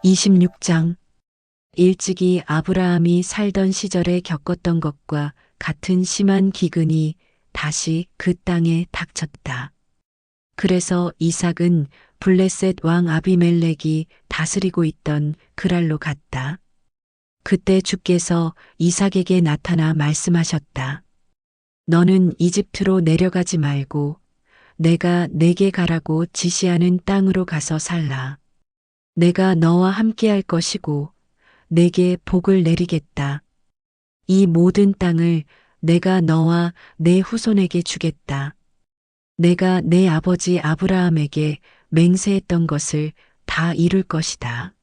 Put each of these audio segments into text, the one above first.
26장. 일찍이 아브라함이 살던 시절에 겪었던 것과 같은 심한 기근이 다시 그 땅에 닥쳤다. 그래서 이삭은 블레셋 왕 아비멜렉이 다스리고 있던 그랄로 갔다. 그때 주께서 이삭에게 나타나 말씀하셨다. 너는 이집트로 내려가지 말고 내가 내게 가라고 지시하는 땅으로 가서 살라. 내가 너와 함께할 것이고 내게 복을 내리겠다. 이 모든 땅을 내가 너와 내 후손에게 주겠다. 내가 내 아버지 아브라함에게 맹세했던 것을 다 이룰 것이다.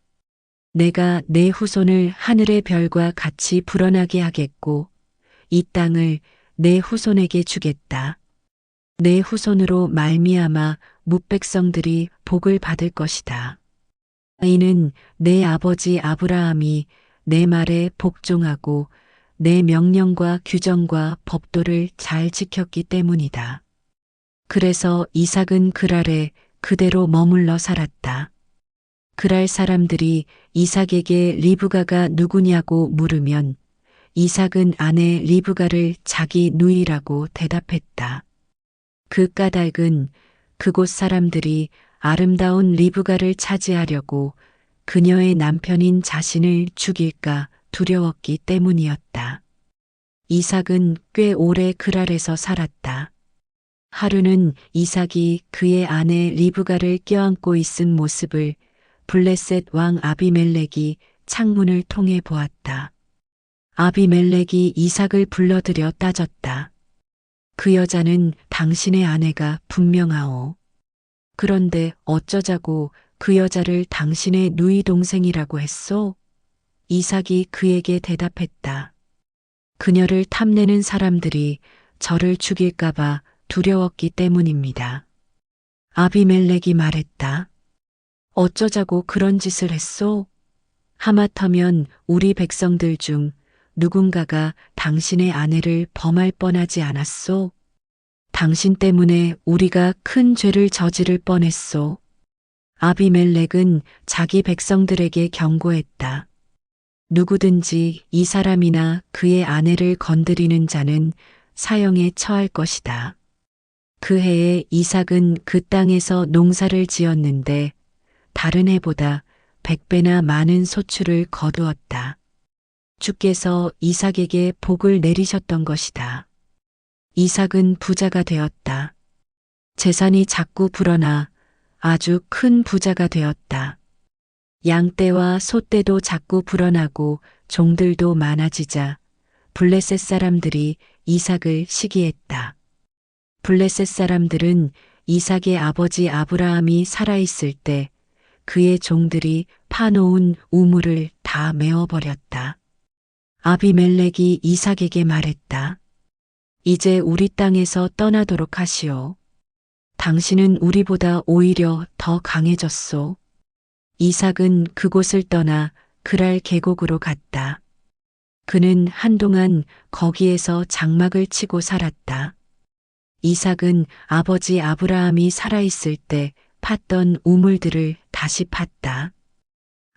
내가 내 후손을 하늘의 별과 같이 불어나게 하겠고 이 땅을 내 후손에게 주겠다. 내 후손으로 말미암아 뭇백성들이 복을 받을 것이다. 이는 내 아버지 아브라함이 내 말에 복종하고 내 명령과 규정과 법도를 잘 지켰기 때문이다. 그래서 이삭은 그랄에 그대로 머물러 살았다. 그랄 사람들이 이삭에게 리브가가 누구냐고 물으면 이삭은 아내 리브가를 자기 누이라고 대답했다. 그 까닭은 그곳 사람들이 아름다운 리브가를 차지하려고 그녀의 남편인 자신을 죽일까 두려웠기 때문이었다. 이삭은 꽤 오래 그랄에서 살았다. 하루는 이삭이 그의 아내 리브가를 껴안고 있은 모습을 블레셋 왕 아비멜렉이 창문을 통해 보았다. 아비멜렉이 이삭을 불러들여 따졌다. 그 여자는 당신의 아내가 분명하오. 그런데 어쩌자고 그 여자를 당신의 누이 동생이라고 했소? 이삭이 그에게 대답했다. 그녀를 탐내는 사람들이 저를 죽일까봐 두려웠기 때문입니다. 아비멜렉이 말했다. 어쩌자고 그런 짓을 했소? 하마터면 우리 백성들 중 누군가가 당신의 아내를 범할 뻔하지 않았소? 당신 때문에 우리가 큰 죄를 저지를 뻔했소. 아비멜렉은 자기 백성들에게 경고했다. 누구든지 이 사람이나 그의 아내를 건드리는 자는 사형에 처할 것이다. 그 해에 이삭은 그 땅에서 농사를 지었는데 다른 해보다 100배나 많은 소출을 거두었다. 주께서 이삭에게 복을 내리셨던 것이다. 이삭은 부자가 되었다. 재산이 자꾸 불어나 아주 큰 부자가 되었다. 양떼와 소떼도 자꾸 불어나고 종들도 많아지자 블레셋 사람들이 이삭을 시기했다. 블레셋 사람들은 이삭의 아버지 아브라함이 살아있을 때 그의 종들이 파놓은 우물을 다 메워버렸다. 아비멜렉이 이삭에게 말했다. 이제 우리 땅에서 떠나도록 하시오. 당신은 우리보다 오히려 더 강해졌소. 이삭은 그곳을 떠나 그랄 계곡으로 갔다. 그는 한동안 거기에서 장막을 치고 살았다. 이삭은 아버지 아브라함이 살아있을 때 팠던 우물들을 다시 팠다.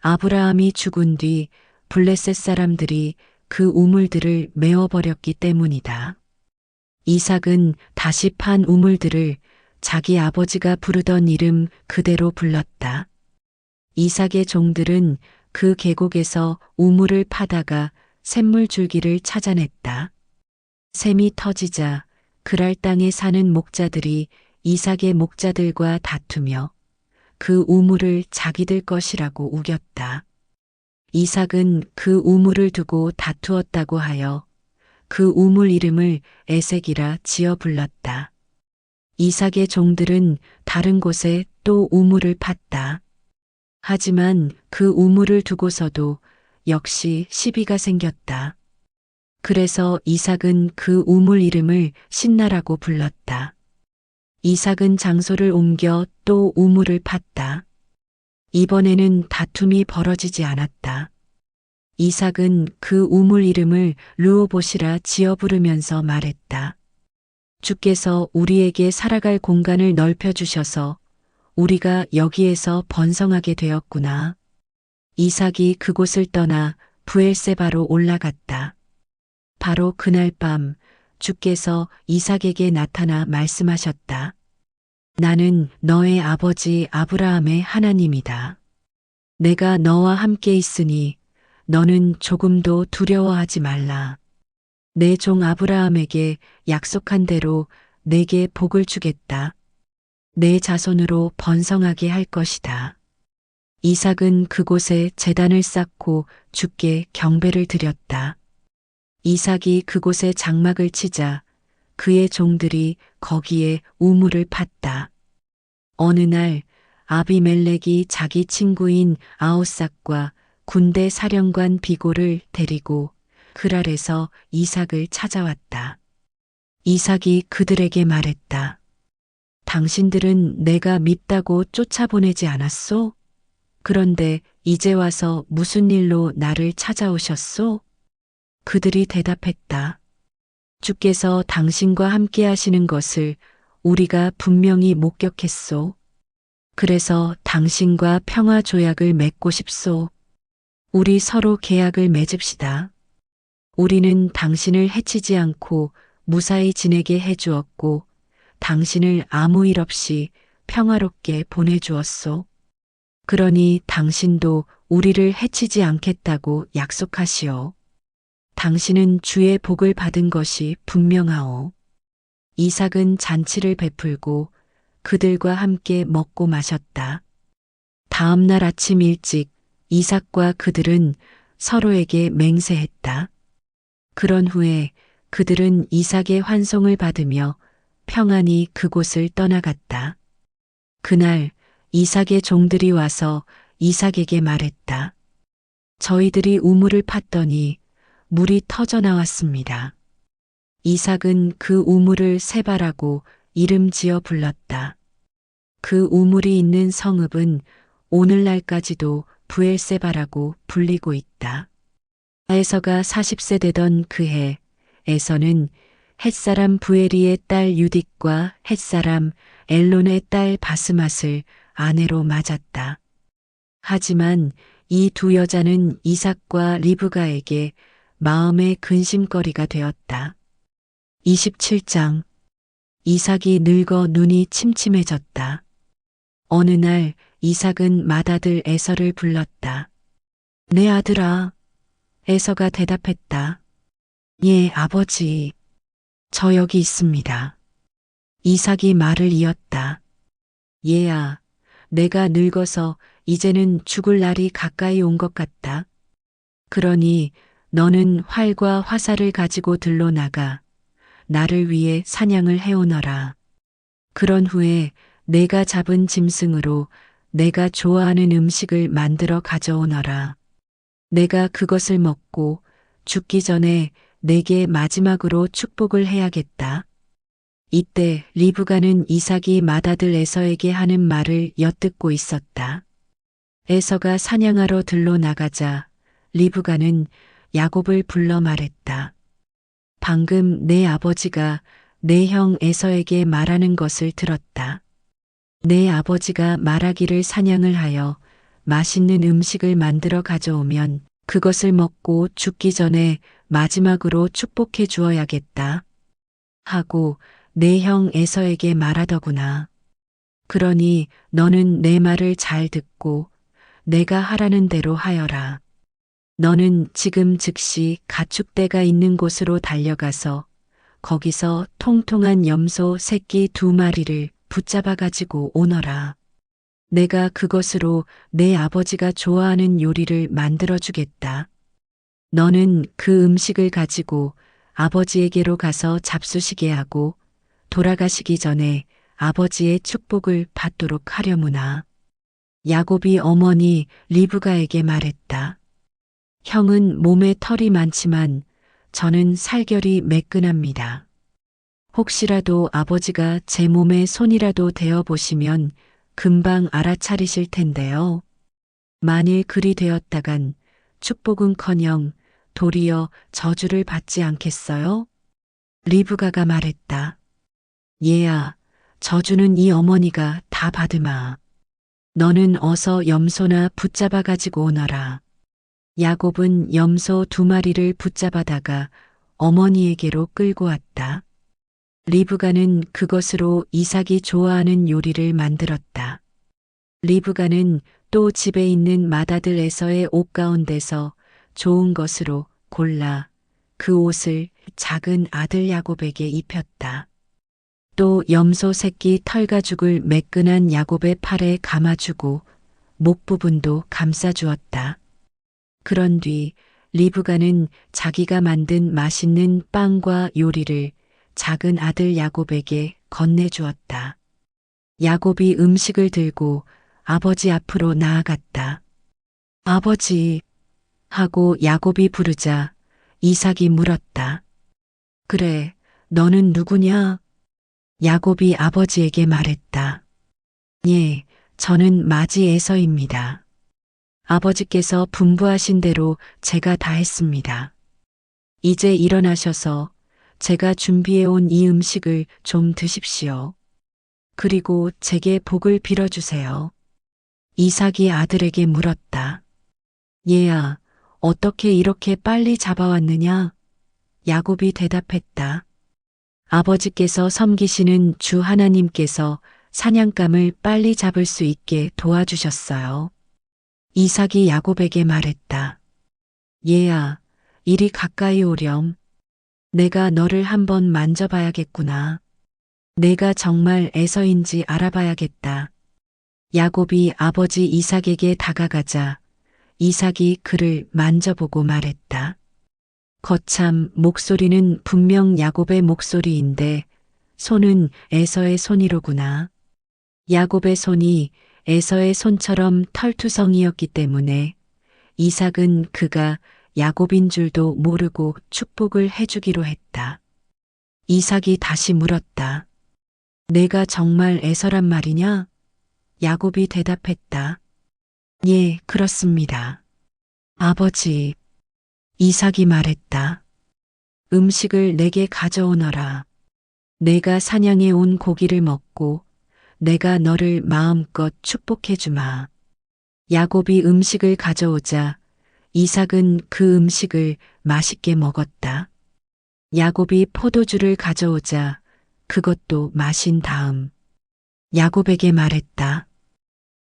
아브라함이 죽은 뒤 블레셋 사람들이 그 우물들을 메워버렸기 때문이다. 이삭은 다시 판 우물들을 자기 아버지가 부르던 이름 그대로 불렀다. 이삭의 종들은 그 계곡에서 우물을 파다가 샘물줄기를 찾아냈다. 샘이 터지자 그랄 땅에 사는 목자들이 이삭의 목자들과 다투며 그 우물을 자기들 것이라고 우겼다. 이삭은 그 우물을 두고 다투었다고 하여 그 우물 이름을 에색이라 지어 불렀다. 이삭의 종들은 다른 곳에 또 우물을 팠다. 하지만 그 우물을 두고서도 역시 시비가 생겼다. 그래서 이삭은 그 우물 이름을 신나라고 불렀다. 이삭은 장소를 옮겨 또 우물을 팠다. 이번에는 다툼이 벌어지지 않았다. 이삭은 그 우물 이름을 르호봇이라 지어 부르면서 말했다. 주께서 우리에게 살아갈 공간을 넓혀주셔서 우리가 여기에서 번성하게 되었구나. 이삭이 그곳을 떠나 브엘세바로 올라갔다. 바로 그날 밤 주께서 이삭에게 나타나 말씀하셨다. 나는 너의 아버지 아브라함의 하나님이다. 내가 너와 함께 있으니 너는 조금도 두려워하지 말라. 내 종 아브라함에게 약속한 대로 내게 복을 주겠다. 내 자손으로 번성하게 할 것이다. 이삭은 그곳에 제단을 쌓고 주께 경배를 드렸다. 이삭이 그곳에 장막을 치자 그의 종들이 거기에 우물을 팠다. 어느 날 아비멜렉이 자기 친구인 아오삭과 군대 사령관 비골을 데리고 그랄에서 이삭을 찾아왔다. 이삭이 그들에게 말했다. 당신들은 내가 밉다고 쫓아보내지 않았소? 그런데 이제 와서 무슨 일로 나를 찾아오셨소? 그들이 대답했다. 주께서 당신과 함께 하시는 것을 우리가 분명히 목격했소. 그래서 당신과 평화 조약을 맺고 싶소. 우리 서로 계약을 맺읍시다. 우리는 당신을 해치지 않고 무사히 지내게 해주었고 당신을 아무 일 없이 평화롭게 보내주었소. 그러니 당신도 우리를 해치지 않겠다고 약속하시오. 당신은 주의 복을 받은 것이 분명하오. 이삭은 잔치를 베풀고 그들과 함께 먹고 마셨다. 다음 날 아침 일찍 이삭과 그들은 서로에게 맹세했다. 그런 후에 그들은 이삭의 환송을 받으며 평안히 그곳을 떠나갔다. 그날 이삭의 종들이 와서 이삭에게 말했다. 저희들이 우물을 팠더니 물이 터져 나왔습니다. 이삭은 그 우물을 세바라고 이름 지어 불렀다. 그 우물이 있는 성읍은 오늘날까지도 브엘세바라고 불리고 있다. 에서가 40세 되던 그해 에서는 햇사람 부에리의 딸 유딕과 햇사람 엘론의 딸 바스맛을 아내로 맞았다. 하지만 이 두 여자는 이삭과 리브가에게 마음의 근심거리가 되었다. 27장 이삭이 늙어 눈이 침침해졌다. 어느 날 이삭은 맏아들 에서를 불렀다. 내 아들아. 에서가 대답했다. 예, 아버지. 저 여기 있습니다. 이삭이 말을 이었다. 얘야, 내가 늙어서 이제는 죽을 날이 가까이 온 것 같다. 그러니 너는 활과 화살을 가지고 들러 나가 나를 위해 사냥을 해오너라. 그런 후에 내가 잡은 짐승으로 내가 좋아하는 음식을 만들어 가져오너라. 내가 그것을 먹고 죽기 전에 내게 마지막으로 축복을 해야겠다. 이때 리브가는 이삭이 맏아들 에서에게 하는 말을 엿듣고 있었다. 에서가 사냥하러 들러 나가자 리브가는 야곱을 불러 말했다. 방금 내 아버지가 내 형 에서에게 말하는 것을 들었다. 내 아버지가 말하기를 사냥을 하여 맛있는 음식을 만들어 가져오면 그것을 먹고 죽기 전에 마지막으로 축복해 주어야겠다. 하고 내 형 에서에게 말하더구나. 그러니 너는 내 말을 잘 듣고 내가 하라는 대로 하여라. 너는 지금 즉시 가축대가 있는 곳으로 달려가서 거기서 통통한 염소 새끼 2마리를 붙잡아 가지고 오너라. 내가 그것으로 내 아버지가 좋아하는 요리를 만들어 주겠다. 너는 그 음식을 가지고 아버지에게로 가서 잡수시게 하고 돌아가시기 전에 아버지의 축복을 받도록 하려무나. 야곱이 어머니 리브가에게 말했다. 형은 몸에 털이 많지만 저는 살결이 매끈합니다. 혹시라도 아버지가 제 몸에 손이라도 대어 보시면 금방 알아차리실 텐데요. 만일 그리 되었다간 축복은커녕 도리어 저주를 받지 않겠어요? 리브가가 말했다. 얘야, 저주는 이 어머니가 다 받으마. 너는 어서 염소나 붙잡아 가지고 오너라. 야곱은 염소 2마리를 붙잡아다가 어머니에게로 끌고 왔다. 리브가는 그것으로 이삭이 좋아하는 요리를 만들었다. 리브가는 또 집에 있는 맏아들에서의 옷 가운데서 좋은 것으로 골라 그 옷을 작은 아들 야곱에게 입혔다. 또 염소 새끼 털가죽을 매끈한 야곱의 팔에 감아주고 목 부분도 감싸주었다. 그런 뒤 리브가는 자기가 만든 맛있는 빵과 요리를 작은 아들 야곱에게 건네주었다. 야곱이 음식을 들고 아버지 앞으로 나아갔다. 아버지 하고 야곱이 부르자 이삭이 물었다. 그래, 너는 누구냐? 야곱이 아버지에게 말했다. 예, 저는 마지 에서입니다. 아버지께서 분부하신 대로 제가 다 했습니다. 이제 일어나셔서 제가 준비해 온 이 음식을 좀 드십시오. 그리고 제게 복을 빌어주세요. 이삭이 아들에게 물었다. 얘야, 어떻게 이렇게 빨리 잡아왔느냐? 야곱이 대답했다. 아버지께서 섬기시는 주 하나님께서 사냥감을 빨리 잡을 수 있게 도와주셨어요. 이삭이 야곱에게 말했다. 얘야, 이리 가까이 오렴. 내가 너를 한번 만져봐야겠구나. 내가 정말 에서인지 알아봐야겠다. 야곱이 아버지 이삭에게 다가가자 이삭이 그를 만져보고 말했다. 거참 목소리는 분명 야곱의 목소리인데 손은 에서의 손이로구나. 야곱의 손이 에서의 손처럼 털투성이었기 때문에 이삭은 그가 야곱인 줄도 모르고 축복을 해주기로 했다. 이삭이 다시 물었다. 내가 정말 에서란 말이냐? 야곱이 대답했다. 예, 그렇습니다. 아버지, 이삭이 말했다. 음식을 내게 가져오너라. 내가 사냥해 온 고기를 먹고 내가 너를 마음껏 축복해 주마. 야곱이 음식을 가져오자 이삭은 그 음식을 맛있게 먹었다. 야곱이 포도주를 가져오자 그것도 마신 다음 야곱에게 말했다.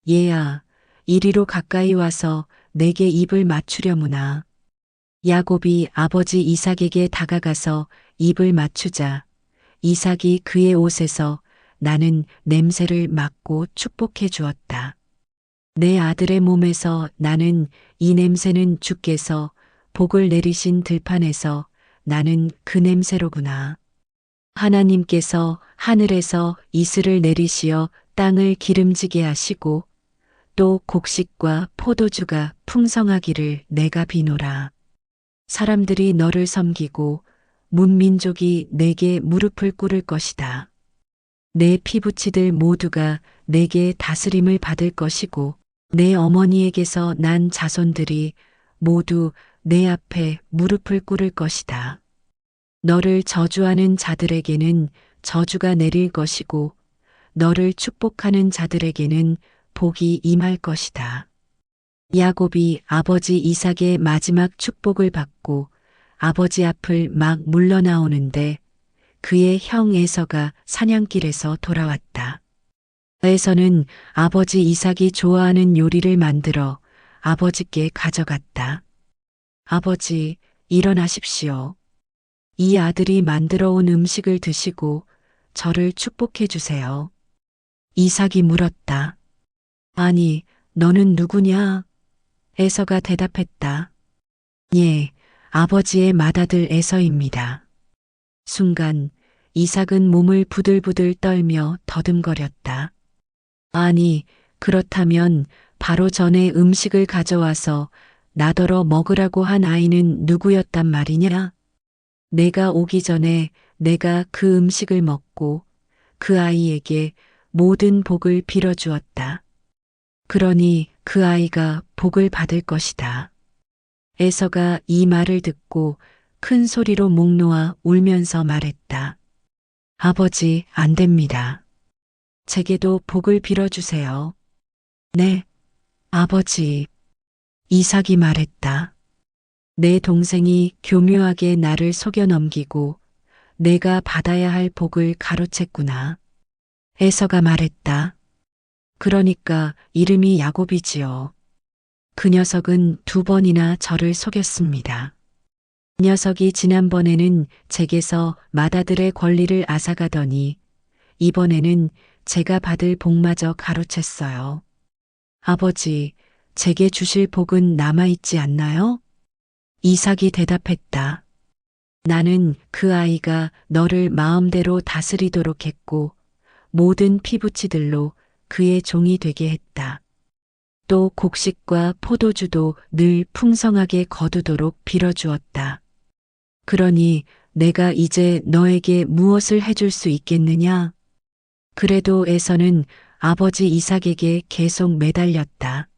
얘야, 이리로 가까이 와서 내게 입을 맞추려무나. 야곱이 아버지 이삭에게 다가가서 입을 맞추자 이삭이 그의 옷에서 나는 냄새를 맡고 축복해 주었다. 내 아들의 몸에서 나는 이 냄새는 주께서 복을 내리신 들판에서 나는 그 냄새로구나. 하나님께서 하늘에서 이슬을 내리시어 땅을 기름지게 하시고 또 곡식과 포도주가 풍성하기를 내가 비노라. 사람들이 너를 섬기고 문민족이 내게 무릎을 꿇을 것이다. 내 피부치들 모두가 내게 다스림을 받을 것이고 내 어머니에게서 난 자손들이 모두 내 앞에 무릎을 꿇을 것이다. 너를 저주하는 자들에게는 저주가 내릴 것이고 너를 축복하는 자들에게는 복이 임할 것이다. 야곱이 아버지 이삭의 마지막 축복을 받고 아버지 앞을 막 물러나오는데 그의 형 에서가 사냥길에서 돌아왔다. 에서는 아버지 이삭이 좋아하는 요리를 만들어 아버지께 가져갔다. 아버지, 일어나십시오. 이 아들이 만들어 온 음식을 드시고 저를 축복해 주세요. 이삭이 물었다. 아니, 너는 누구냐? 에서가 대답했다. 예, 아버지의 맏아들 에서입니다. 순간 이삭은 몸을 부들부들 떨며 더듬거렸다. 아니, 그렇다면 바로 전에 음식을 가져와서 나더러 먹으라고 한 아이는 누구였단 말이냐? 내가 오기 전에 내가 그 음식을 먹고 그 아이에게 모든 복을 빌어주었다. 그러니 그 아이가 복을 받을 것이다. 에서가 이 말을 듣고 큰 소리로 목 놓아 울면서 말했다. 아버지, 안 됩니다. 제게도 복을 빌어주세요. 네, 아버지. 이삭이 말했다. 내 동생이 교묘하게 나를 속여 넘기고 내가 받아야 할 복을 가로챘구나. 에서가 말했다. 그러니까 이름이 야곱이지요. 그 녀석은 2번이나 저를 속였습니다. 그 녀석이 지난번에는 제게서 맏아들의 권리를 앗아가더니 이번에는 제가 받을 복마저 가로챘어요. 아버지, 제게 주실 복은 남아있지 않나요? 이삭이 대답했다. 나는 그 아이가 너를 마음대로 다스리도록 했고 모든 피부치들로 그의 종이 되게 했다. 또 곡식과 포도주도 늘 풍성하게 거두도록 빌어주었다. 그러니 내가 이제 너에게 무엇을 해줄 수 있겠느냐? 그래도 에서는 아버지 이삭에게 계속 매달렸다.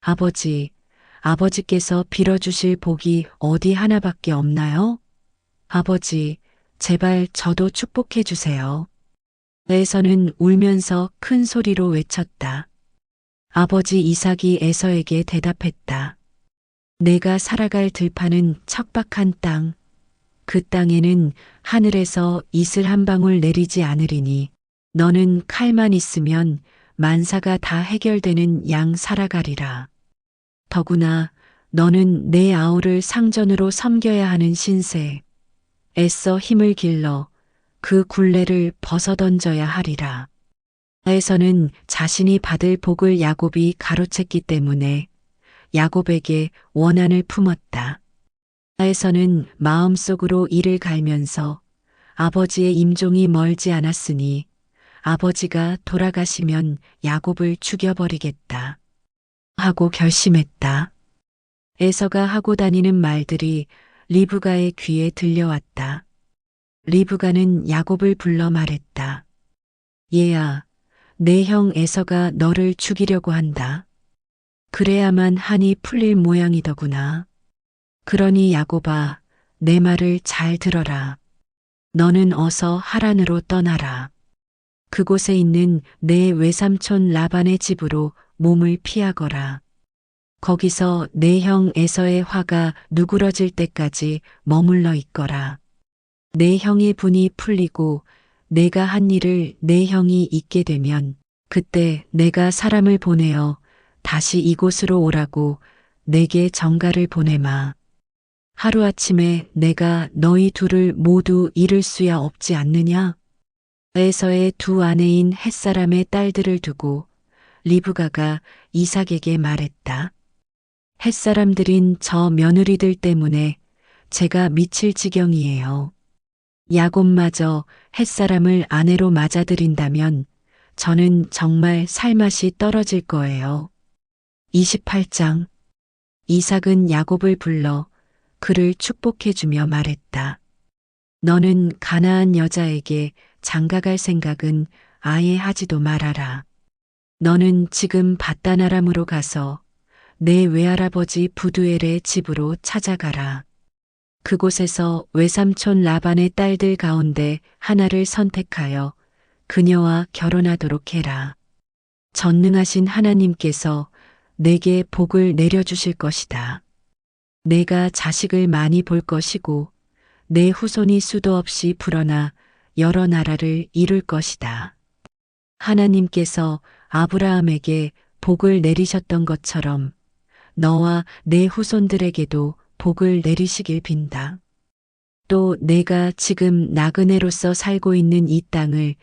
아버지, 아버지께서 빌어주실 복이 어디 하나밖에 없나요? 아버지, 제발 저도 축복해 주세요. 에서는 울면서 큰 소리로 외쳤다. 아버지 이삭이 에서에게 대답했다. 내가 살아갈 들판은 척박한 땅. 그 땅에는 하늘에서 이슬 한 방울 내리지 않으리니 너는 칼만 있으면 만사가 다 해결되는 양 살아가리라. 더구나 너는 내 아우를 상전으로 섬겨야 하는 신세. 애써 힘을 길러 그 굴레를 벗어던져야 하리라. 에서는 자신이 받을 복을 야곱이 가로챘기 때문에 야곱에게 원한을 품었다. 에서는 마음속으로 이를 갈면서 아버지의 임종이 멀지 않았으니 아버지가 돌아가시면 야곱을 죽여버리겠다 하고 결심했다. 에서가 하고 다니는 말들이 리브가의 귀에 들려왔다. 리브가는 야곱을 불러 말했다. 얘야, 내 형 에서가 너를 죽이려고 한다. 그래야만 한이 풀릴 모양이더구나. 그러니 야곱아, 내 말을 잘 들어라. 너는 어서 하란으로 떠나라. 그곳에 있는 내 외삼촌 라반의 집으로 몸을 피하거라. 거기서 내 형 에서의 화가 누그러질 때까지 머물러 있거라. 내 형의 분이 풀리고 내가 한 일을 내 형이 잊게 되면 그때 내가 사람을 보내어 다시 이곳으로 오라고 내게 전가를 보내마. 하루아침에 내가 너희 둘을 모두 잃을 수야 없지 않느냐? 에서의 2 아내인 햇사람의 딸들을 두고 리브가가 이삭에게 말했다. 햇사람들인 저 며느리들 때문에 제가 미칠 지경이에요. 야곱마저 햇사람을 아내로 맞아들인다면 저는 정말 살맛이 떨어질 거예요. 28장. 이삭은 야곱을 불러 그를 축복해주며 말했다. 너는 가나안 여자에게 장가갈 생각은 아예 하지도 말아라. 너는 지금 밧단 아람으로 가서 내 외할아버지 부두엘의 집으로 찾아가라. 그곳에서 외삼촌 라반의 딸들 가운데 하나를 선택하여 그녀와 결혼하도록 해라. 전능하신 하나님께서 내게 복을 내려주실 것이다. 내가 자식을 많이 볼 것이고 내 후손이 수도 없이 불어나 여러 나라를 이룰 것이다. 하나님께서 아브라함에게 복을 내리셨던 것처럼 너와 내 후손들에게도 복을 내리시길 빈다. 또 내가 지금 나그네로서 살고 있는 이 땅을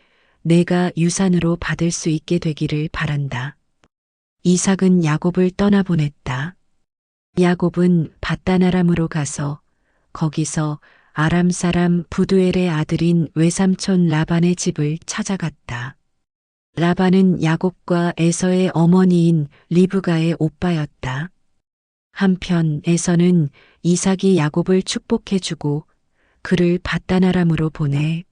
내가 유산으로 받을 수 있게 되기를 바란다. 이삭은 야곱을 떠나보냈다. 야곱은 밧단 아람으로 가서 거기서 아람 사람 부두엘의 아들인 외삼촌 라반의 집을 찾아갔다. 라반은 야곱과 에서의 어머니인 리브가의 오빠였다. 한편 에서는 이삭이 야곱을 축복해주고 그를 밧단 아람으로 보내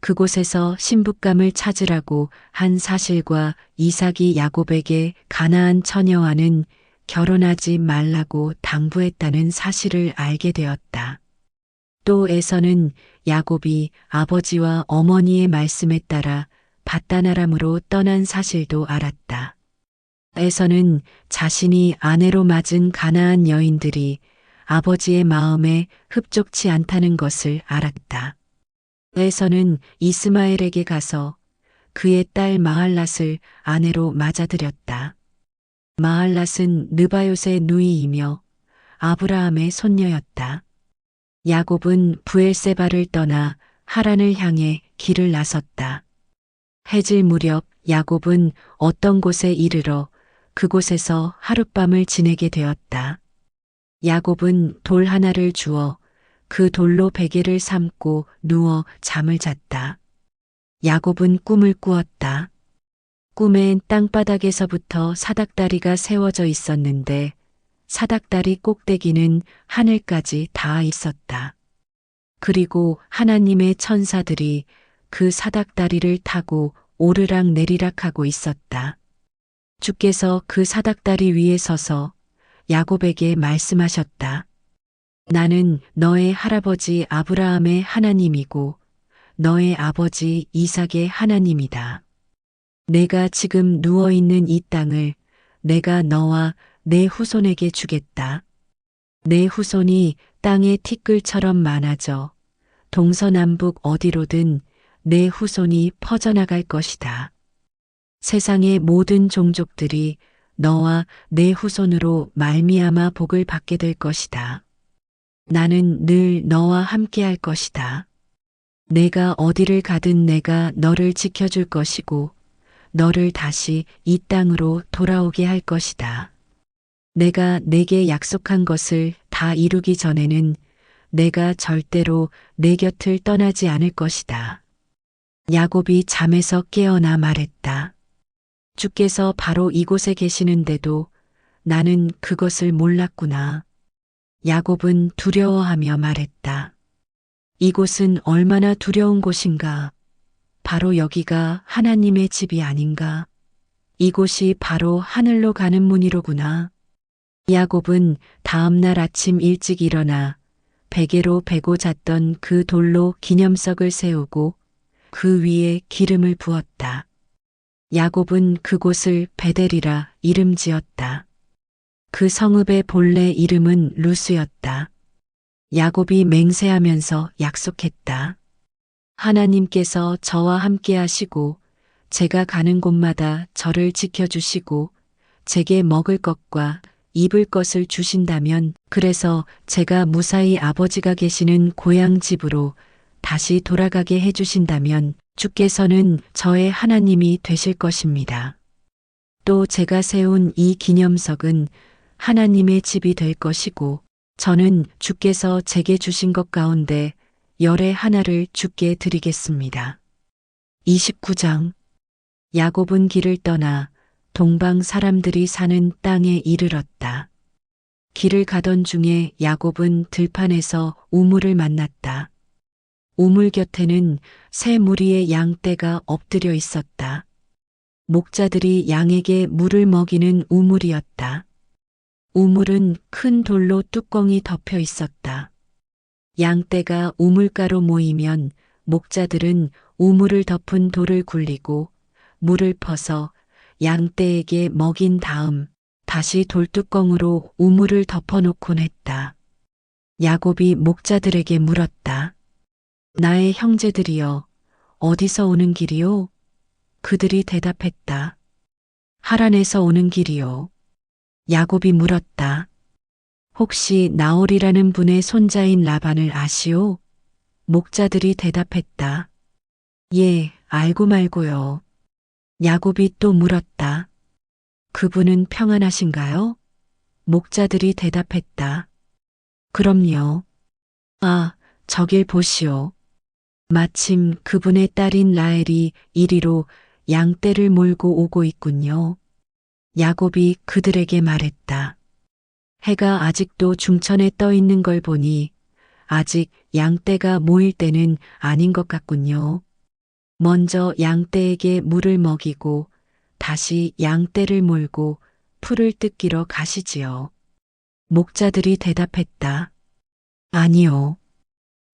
그곳에서 신부감을 찾으라고 한 사실과 이삭이 야곱에게 가나안 처녀와는 결혼하지 말라고 당부했다는 사실을 알게 되었다. 또 에서는 야곱이 아버지와 어머니의 말씀에 따라 밧단 아람으로 떠난 사실도 알았다. 에서는 자신이 아내로 맞은 가나안 여인들이 아버지의 마음에 흡족치 않다는 것을 알았다. 에서는 이스마엘에게 가서 그의 딸 마할랏을 아내로 맞아들였다. 마할랏은 느바요의 누이이며 아브라함의 손녀였다. 야곱은 브엘세바를 떠나 하란을 향해 길을 나섰다. 해질 무렵 야곱은 어떤 곳에 이르러 그곳에서 하룻밤을 지내게 되었다. 야곱은 돌 하나를 주어 그 돌로 베개를 삼고 누워 잠을 잤다. 야곱은 꿈을 꾸었다. 꿈엔 땅바닥에서부터 사닥다리가 세워져 있었는데 사닥다리 꼭대기는 하늘까지 닿아 있었다. 그리고 하나님의 천사들이 그 사닥다리를 타고 오르락 내리락 하고 있었다. 주께서 그 사닥다리 위에 서서 야곱에게 말씀하셨다. 나는 너의 할아버지 아브라함의 하나님이고 너의 아버지 이삭의 하나님이다. 내가 지금 누워있는 이 땅을 내가 너와 내 후손에게 주겠다. 내 후손이 땅의 티끌처럼 많아져 동서남북 어디로든 내 후손이 퍼져나갈 것이다. 세상의 모든 종족들이 너와 내 후손으로 말미암아 복을 받게 될 것이다. 나는 늘 너와 함께 할 것이다. 내가 어디를 가든 내가 너를 지켜줄 것이고 너를 다시 이 땅으로 돌아오게 할 것이다. 내가 내게 약속한 것을 다 이루기 전에는 내가 절대로 내 곁을 떠나지 않을 것이다. 야곱이 잠에서 깨어나 말했다. 주께서 바로 이곳에 계시는데도 나는 그것을 몰랐구나. 야곱은 두려워하며 말했다. 이곳은 얼마나 두려운 곳인가. 바로 여기가 하나님의 집이 아닌가. 이곳이 바로 하늘로 가는 문이로구나. 야곱은 다음날 아침 일찍 일어나 베개로 베고 잤던 그 돌로 기념석을 세우고 그 위에 기름을 부었다. 야곱은 그곳을 베델이라 이름 지었다. 그 성읍의 본래 이름은 루스였다. 야곱이 맹세하면서 약속했다. 하나님께서 저와 함께 하시고 제가 가는 곳마다 저를 지켜주시고 제게 먹을 것과 입을 것을 주신다면 그래서 제가 무사히 아버지가 계시는 고향 집으로 다시 돌아가게 해주신다면 주께서는 저의 하나님이 되실 것입니다. 또 제가 세운 이 기념석은 하나님의 집이 될 것이고 저는 주께서 제게 주신 것 가운데 열의 하나를 주께 드리겠습니다. 29장 야곱은 길을 떠나 동방 사람들이 사는 땅에 이르렀다. 길을 가던 중에 야곱은 들판에서 우물을 만났다. 우물 곁에는 새 무리의 양떼가 엎드려 있었다. 목자들이 양에게 물을 먹이는 우물이었다. 우물은 큰 돌로 뚜껑이 덮여 있었다. 양떼가 우물가로 모이면 목자들은 우물을 덮은 돌을 굴리고 물을 퍼서 양떼에게 먹인 다음 다시 돌뚜껑으로 우물을 덮어놓곤 했다. 야곱이 목자들에게 물었다. 나의 형제들이여, 어디서 오는 길이요? 그들이 대답했다. 하란에서 오는 길이요. 야곱이 물었다. 혹시 나홀이라는 분의 손자인 라반을 아시오? 목자들이 대답했다. 예, 알고 말고요. 야곱이 또 물었다. 그분은 평안하신가요? 목자들이 대답했다. 그럼요. 아, 저길 보시오. 마침 그분의 딸인 라헬이 이리로 양떼를 몰고 오고 있군요. 야곱이 그들에게 말했다. 해가 아직도 중천에 떠 있는 걸 보니 아직 양떼가 모일 때는 아닌 것 같군요. 먼저 양떼에게 물을 먹이고 다시 양떼를 몰고 풀을 뜯기러 가시지요. 목자들이 대답했다. 아니요.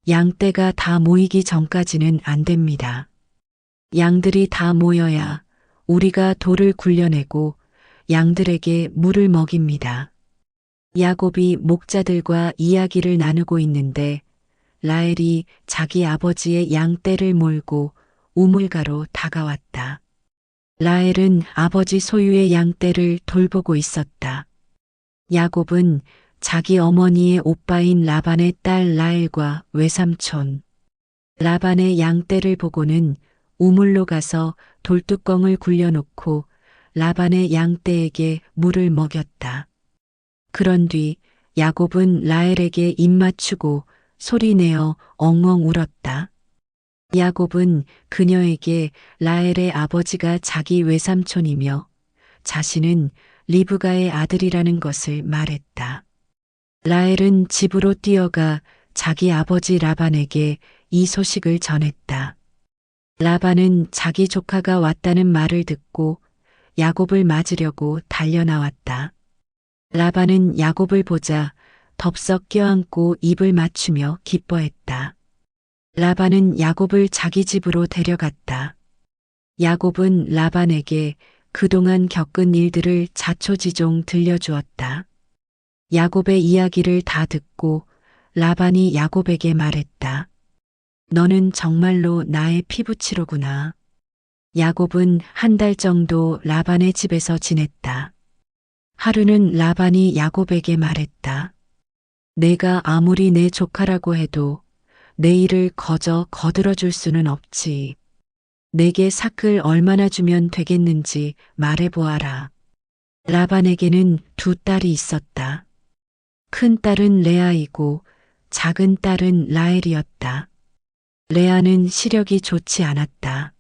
양떼가 다 모이기 전까지는 안 됩니다. 양들이 다 모여야 우리가 돌을 굴려내고 양들에게 물을 먹입니다. 야곱이 목자들과 이야기를 나누고 있는데 라헬이 자기 아버지의 양떼를 몰고 우물가로 다가왔다. 라헬은 아버지 소유의 양떼를 돌보고 있었다. 야곱은 자기 어머니의 오빠인 라반의 딸 라헬과 외삼촌 라반의 양떼를 보고는 우물로 가서 돌뚜껑을 굴려놓고 라반의 양떼에게 물을 먹였다. 그런 뒤 야곱은 라헬에게 입맞추고 소리내어 엉엉 울었다. 야곱은 그녀에게 라헬의 아버지가 자기 외삼촌이며 자신은 리브가의 아들이라는 것을 말했다. 라헬은 집으로 뛰어가 자기 아버지 라반에게 이 소식을 전했다. 라반은 자기 조카가 왔다는 말을 듣고 야곱을 맞으려고 달려나왔다. 라반은 야곱을 보자 덥석 껴안고 입을 맞추며 기뻐했다. 라반은 야곱을 자기 집으로 데려갔다. 야곱은 라반에게 그동안 겪은 일들을 자초지종 들려주었다. 야곱의 이야기를 다 듣고 라반이 야곱에게 말했다. 너는 정말로 나의 피부치로구나. 야곱은 한 달 정도 라반의 집에서 지냈다. 하루는 라반이 야곱에게 말했다. 내가 아무리 내 조카라고 해도 내 일을 거저 거들어 줄 수는 없지. 내게 삭을 얼마나 주면 되겠는지 말해보아라. 라반에게는 두 딸이 있었다. 큰 딸은 레아이고 작은 딸은 라헬이었다. 레아는 시력이 좋지 않았다.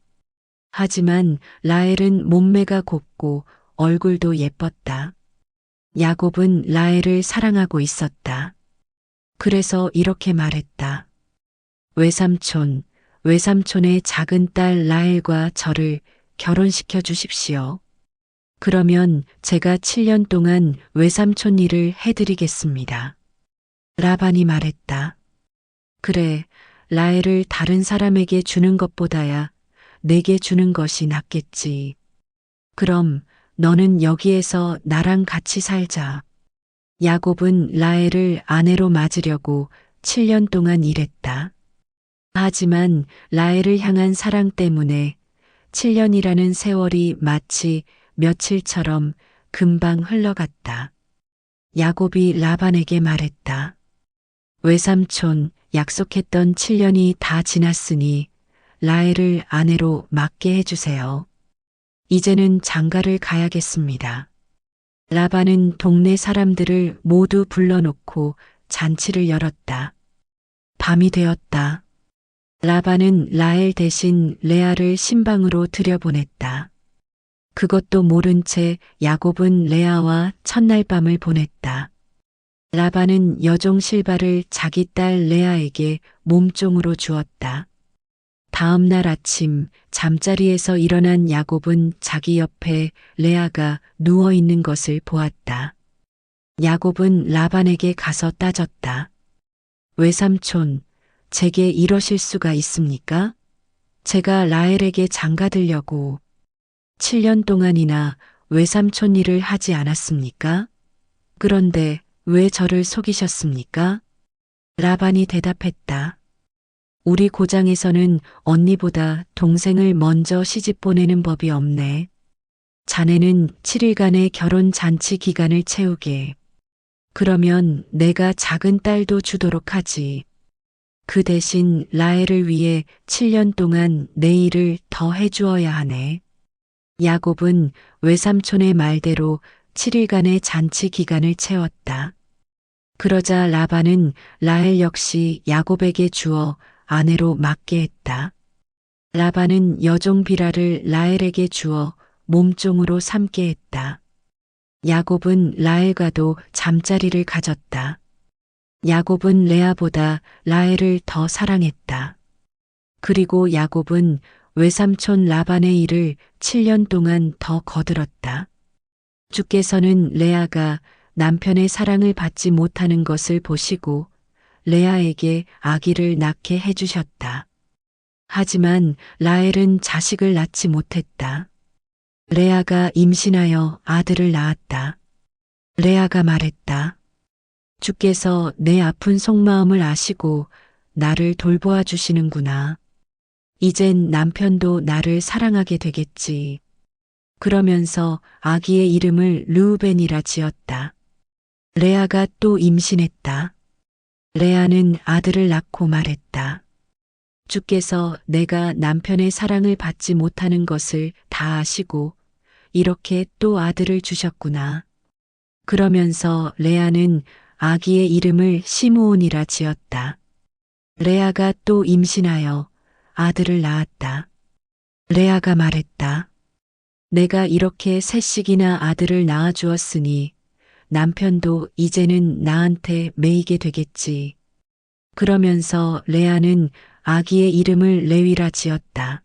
하지만 라헬은 몸매가 곱고 얼굴도 예뻤다. 야곱은 라헬을 사랑하고 있었다. 그래서 이렇게 말했다. 외삼촌의 작은 딸 라헬과 저를 결혼시켜 주십시오. 그러면 제가 7년 동안 외삼촌 일을 해드리겠습니다. 라반이 말했다. 그래, 라헬을 다른 사람에게 주는 것보다야 내게 주는 것이 낫겠지. 그럼 너는 여기에서 나랑 같이 살자. 야곱은 라헬을 아내로 맞으려고 7년 동안 일했다. 하지만 라헬을 향한 사랑 때문에 7년이라는 세월이 마치 며칠처럼 금방 흘러갔다. 야곱이 라반에게 말했다. 외삼촌, 약속했던 7년이 다 지났으니 라헬을 아내로 맡게 해주세요. 이제는 장가를 가야겠습니다. 라반은 동네 사람들을 모두 불러놓고 잔치를 열었다. 밤이 되었다. 라반은 라헬 대신 레아를 신방으로 들여보냈다. 그것도 모른 채 야곱은 레아와 첫날 밤을 보냈다. 라반은 여종 실바를 자기 딸 레아에게 몸종으로 주었다. 다음 날 아침 잠자리에서 일어난 야곱은 자기 옆에 레아가 누워 있는 것을 보았다. 야곱은 라반에게 가서 따졌다. 외삼촌, 제게 이러실 수가 있습니까? 제가 라헬에게 장가들려고 7년 동안이나 외삼촌 일을 하지 않았습니까? 그런데 왜 저를 속이셨습니까? 라반이 대답했다. 우리 고장에서는 언니보다 동생을 먼저 시집 보내는 법이 없네. 자네는 7일간의 결혼 잔치 기간을 채우게. 그러면 내가 작은 딸도 주도록 하지. 그 대신 라헬을 위해 7년 동안 내 일을 더 해주어야 하네. 야곱은 외삼촌의 말대로 7일간의 잔치 기간을 채웠다. 그러자 라반은 라헬 역시 야곱에게 주어 아내로 맡게 했다. 라반은 여종 비라를 라헬에게 주어 몸종으로 삼게 했다. 야곱은 라헬과도 잠자리를 가졌다. 야곱은 레아보다 라헬을 더 사랑했다. 그리고 야곱은 외삼촌 라반의 일을 7년 동안 더 거들었다. 주께서는 레아가 남편의 사랑을 받지 못하는 것을 보시고 레아에게 아기를 낳게 해주셨다. 하지만 라헬은 자식을 낳지 못했다. 레아가 임신하여 아들을 낳았다. 레아가 말했다. 주께서 내 아픈 속마음을 아시고 나를 돌보아 주시는구나. 이젠 남편도 나를 사랑하게 되겠지. 그러면서 아기의 이름을 르우벤이라 지었다. 레아가 또 임신했다. 레아는 아들을 낳고 말했다. 주께서 내가 남편의 사랑을 받지 못하는 것을 다 아시고 이렇게 또 아들을 주셨구나. 그러면서 레아는 아기의 이름을 시므온이라 지었다. 레아가 또 임신하여 아들을 낳았다. 레아가 말했다. 내가 이렇게 셋씩이나 아들을 낳아 주었으니 남편도 이제는 나한테 매이게 되겠지. 그러면서 레아는 아기의 이름을 레위라 지었다.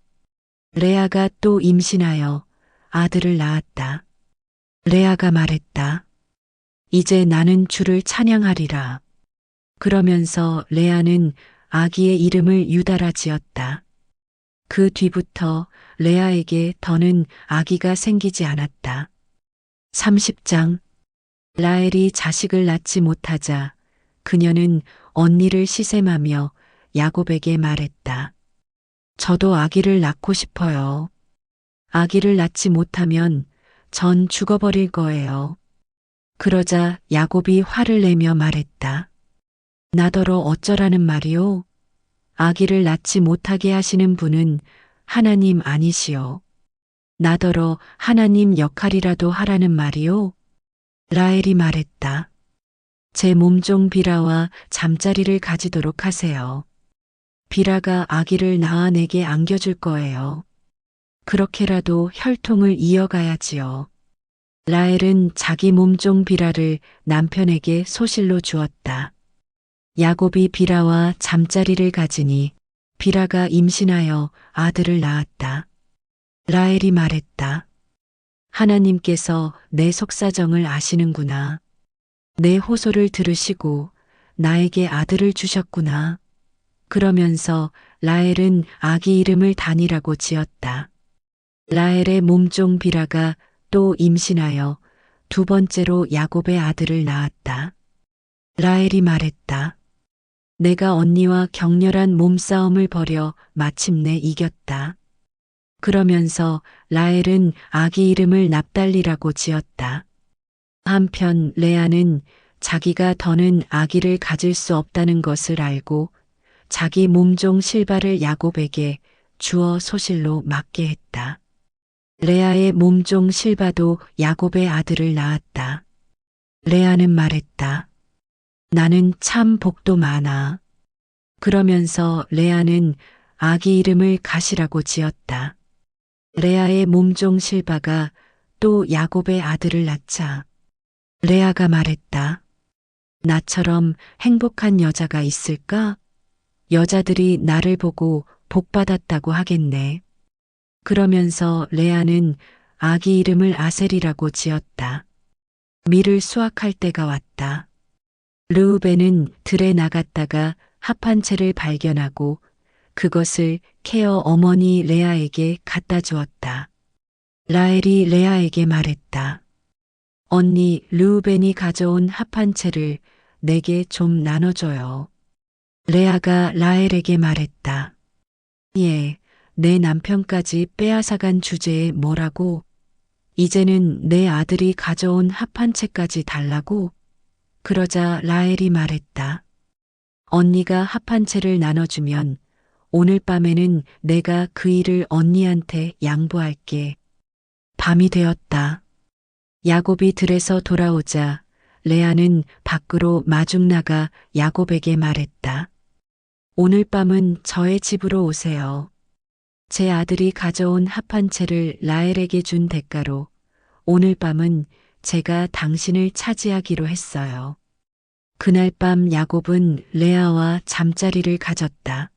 레아가 또 임신하여 아들을 낳았다. 레아가 말했다. 이제 나는 주를 찬양하리라. 그러면서 레아는 아기의 이름을 유다라 지었다. 그 뒤부터 레아에게 더는 아기가 생기지 않았다. 30장. 라헬이 자식을 낳지 못하자 그녀는 언니를 시샘하며 야곱에게 말했다. 저도 아기를 낳고 싶어요. 아기를 낳지 못하면 전 죽어버릴 거예요. 그러자 야곱이 화를 내며 말했다. 나더러 어쩌라는 말이오? 아기를 낳지 못하게 하시는 분은 하나님 아니시오. 나더러 하나님 역할이라도 하라는 말이오? 라헬이 말했다. 제 몸종 비라와 잠자리를 가지도록 하세요. 비라가 아기를 낳아 내게 안겨줄 거예요. 그렇게라도 혈통을 이어가야지요. 라헬은 자기 몸종 비라를 남편에게 소실로 주었다. 야곱이 비라와 잠자리를 가지니 비라가 임신하여 아들을 낳았다. 라헬이 말했다. 하나님께서 내 속사정을 아시는구나. 내 호소를 들으시고 나에게 아들을 주셨구나. 그러면서 라헬은 아기 이름을 단이라고 지었다. 라헬의 몸종 비라가 또 임신하여 두 번째로 야곱의 아들을 낳았다. 라헬이 말했다. 내가 언니와 격렬한 몸싸움을 벌여 마침내 이겼다. 그러면서 라헬은 아기 이름을 납달리라고 지었다. 한편 레아는 자기가 더는 아기를 가질 수 없다는 것을 알고 자기 몸종 실바를 야곱에게 주어 소실로 맡게 했다. 레아의 몸종 실바도 야곱의 아들을 낳았다. 레아는 말했다. 나는 참 복도 많아. 그러면서 레아는 아기 이름을 가시라고 지었다. 레아의 몸종 실바가 또 야곱의 아들을 낳자 레아가 말했다. 나처럼 행복한 여자가 있을까? 여자들이 나를 보고 복받았다고 하겠네. 그러면서 레아는 아기 이름을 아셀이라고 지었다. 밀을 수확할 때가 왔다. 르우벤은 들에 나갔다가 합한 채를 발견하고 그것을 케어 어머니 레아에게 갖다 주었다. 라헬이 레아에게 말했다. 언니 르우벤이 가져온 합한 채를 내게 좀 나눠줘요. 레아가 라헬에게 말했다. 예, 내 남편까지 빼앗아간 주제에 뭐라고? 이제는 내 아들이 가져온 합한 채까지 달라고? 그러자 라헬이 말했다. 언니가 합한 채를 나눠주면 오늘 밤에는 내가 그 일을 언니한테 양보할게. 밤이 되었다. 야곱이 들에서 돌아오자 레아는 밖으로 마중 나가 야곱에게 말했다. 오늘 밤은 저의 집으로 오세요. 제 아들이 가져온 합한 채를 라헬에게 준 대가로 오늘 밤은 제가 당신을 차지하기로 했어요. 그날 밤 야곱은 레아와 잠자리를 가졌다.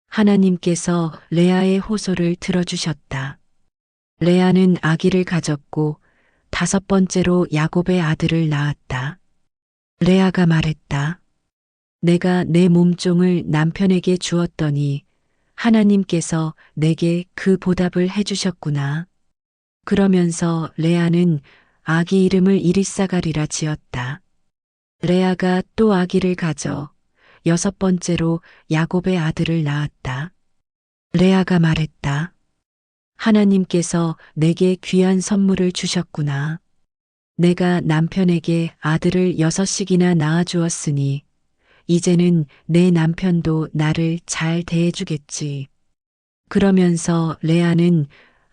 하나님께서 레아의 호소를 들어주셨다. 레아는 아기를 가졌고 다섯 번째로 야곱의 아들을 낳았다. 레아가 말했다. 내가 내 몸종을 남편에게 주었더니 하나님께서 내게 그 보답을 해주셨구나. 그러면서 레아는 아기 이름을 이리사가리라 지었다. 레아가 또 아기를 가져 6번째로 야곱의 아들을 낳았다. 레아가 말했다. 하나님께서 내게 귀한 선물을 주셨구나. 내가 남편에게 아들을 6씩이나 낳아주었으니 이제는 내 남편도 나를 잘 대해주겠지. 그러면서 레아는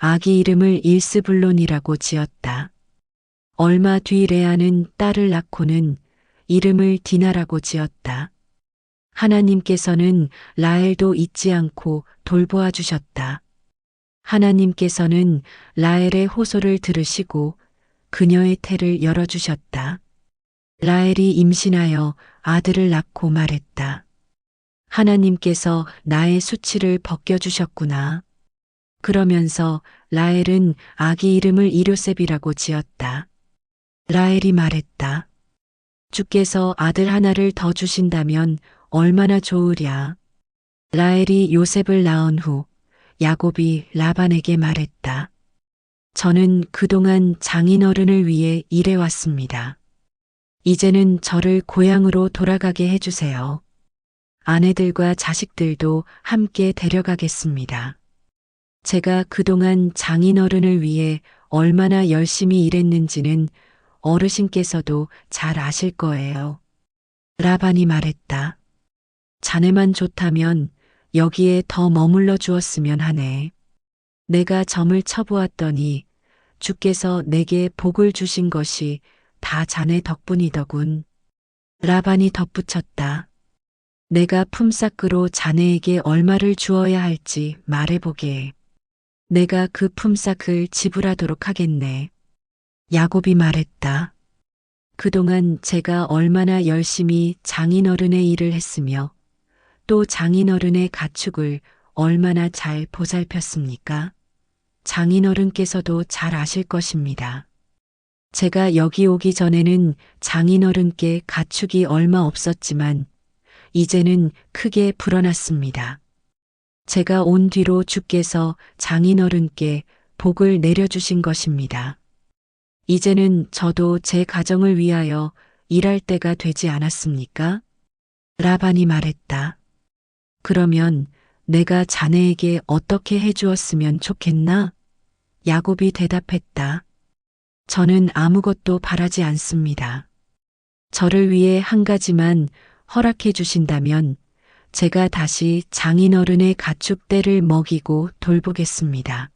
아기 이름을 일스불론이라고 지었다. 얼마 뒤 레아는 딸을 낳고는 이름을 디나라고 지었다. 하나님께서는 라헬도 잊지 않고 돌보아 주셨다. 하나님께서는 라헬의 호소를 들으시고 그녀의 태를 열어주셨다. 라헬이 임신하여 아들을 낳고 말했다. 하나님께서 나의 수치를 벗겨주셨구나. 그러면서 라헬은 아기 이름을 이료셉이라고 지었다. 라헬이 말했다. 주께서 아들 하나를 더 주신다면 얼마나 좋으랴. 라헬이 요셉을 낳은 후 야곱이 라반에게 말했다. 저는 그동안 장인어른을 위해 일해왔습니다. 이제는 저를 고향으로 돌아가게 해주세요. 아내들과 자식들도 함께 데려가겠습니다. 제가 그동안 장인어른을 위해 얼마나 열심히 일했는지는 어르신께서도 잘 아실 거예요. 라반이 말했다. 자네만 좋다면 여기에 더 머물러 주었으면 하네. 내가 점을 쳐보았더니 주께서 내게 복을 주신 것이 다 자네 덕분이더군. 라반이 덧붙였다. 내가 품삯으로 자네에게 얼마를 주어야 할지 말해보게. 내가 그 품삯을 지불하도록 하겠네. 야곱이 말했다. 그동안 제가 얼마나 열심히 장인어른의 일을 했으며 또 장인어른의 가축을 얼마나 잘 보살폈습니까? 장인어른께서도 잘 아실 것입니다. 제가 여기 오기 전에는 장인어른께 가축이 얼마 없었지만 이제는 크게 불어났습니다. 제가 온 뒤로 주께서 장인어른께 복을 내려주신 것입니다. 이제는 저도 제 가정을 위하여 일할 때가 되지 않았습니까? 라반이 말했다. 그러면 내가 자네에게 어떻게 해주었으면 좋겠나? 야곱이 대답했다. 저는 아무것도 바라지 않습니다. 저를 위해 한 가지만 허락해 주신다면 제가 다시 장인어른의 가축 떼를 먹이고 돌보겠습니다.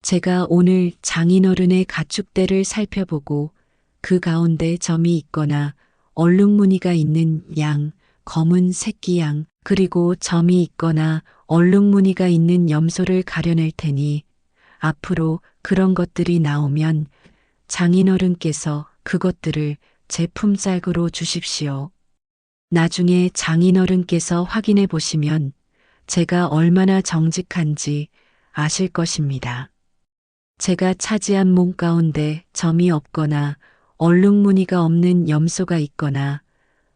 제가 오늘 장인어른의 가축 떼를 살펴보고 그 가운데 점이 있거나 얼룩무늬가 있는 양, 검은 새끼 양, 그리고 점이 있거나 얼룩무늬가 있는 염소를 가려낼 테니 앞으로 그런 것들이 나오면 장인어른께서 그것들을 제 품삯으로 주십시오. 나중에 장인어른께서 확인해 보시면 제가 얼마나 정직한지 아실 것입니다. 제가 차지한 몸 가운데 점이 없거나 얼룩무늬가 없는 염소가 있거나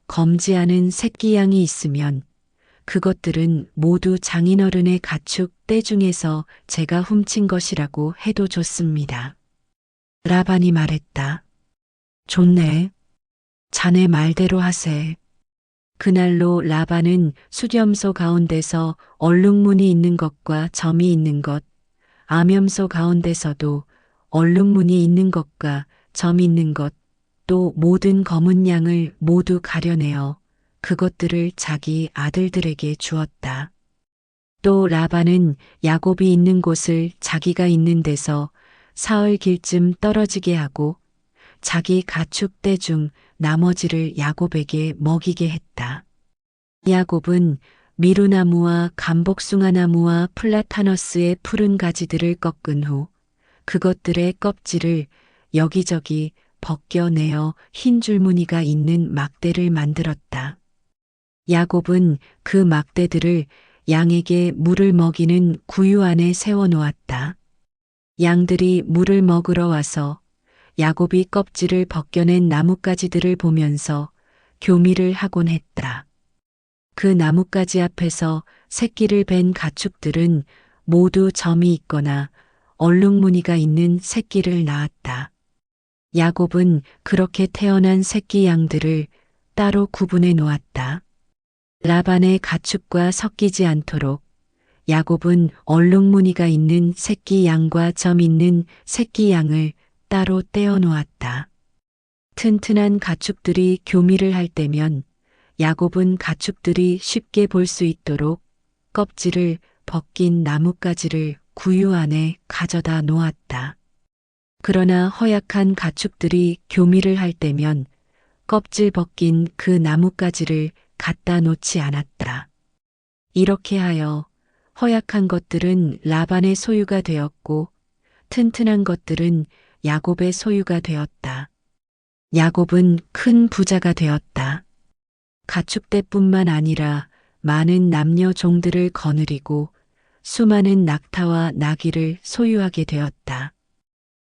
검지 않은 새끼 양이 있으면 그것들은 모두 장인어른의 가축 떼 중에서 제가 훔친 것이라고 해도 좋습니다. 라반이 말했다. 좋네. 자네 말대로 하세. 그날로 라반은 수렴소 가운데서 얼룩무늬 있는 것과 점이 있는 것, 암염소 가운데서도 얼룩무늬 있는 것과 점 있는 것, 또 모든 검은 양을 모두 가려내어 그것들을 자기 아들들에게 주었다. 또 라반은 야곱이 있는 곳을 자기가 있는 데서 사흘 길쯤 떨어지게 하고 자기 가축 떼 중 나머지를 야곱에게 먹이게 했다. 야곱은 미루나무와 감복숭아나무와 플라타너스의 푸른 가지들을 꺾은 후 그것들의 껍질을 여기저기 벗겨내어 흰 줄무늬가 있는 막대를 만들었다. 야곱은 그 막대들을 양에게 물을 먹이는 구유 안에 세워 놓았다. 양들이 물을 먹으러 와서 야곱이 껍질을 벗겨낸 나뭇가지들을 보면서 교미를 하곤 했다. 그 나뭇가지 앞에서 새끼를 벤 가축들은 모두 점이 있거나 얼룩무늬가 있는 새끼를 낳았다. 야곱은 그렇게 태어난 새끼 양들을 따로 구분해 놓았다. 라반의 가축과 섞이지 않도록 야곱은 얼룩무늬가 있는 새끼 양과 점 있는 새끼 양을 따로 떼어 놓았다. 튼튼한 가축들이 교미를 할 때면 야곱은 가축들이 쉽게 볼 수 있도록 껍질을 벗긴 나뭇가지를 구유 안에 가져다 놓았다. 그러나 허약한 가축들이 교미를 할 때면 껍질 벗긴 그 나뭇가지를 갖다 놓지 않았다. 이렇게 하여 허약한 것들은 라반의 소유가 되었고 튼튼한 것들은 야곱의 소유가 되었다. 야곱은 큰 부자가 되었다. 가축대뿐만 아니라 많은 남녀 종들을 거느리고 수많은 낙타와 나귀를 소유하게 되었다.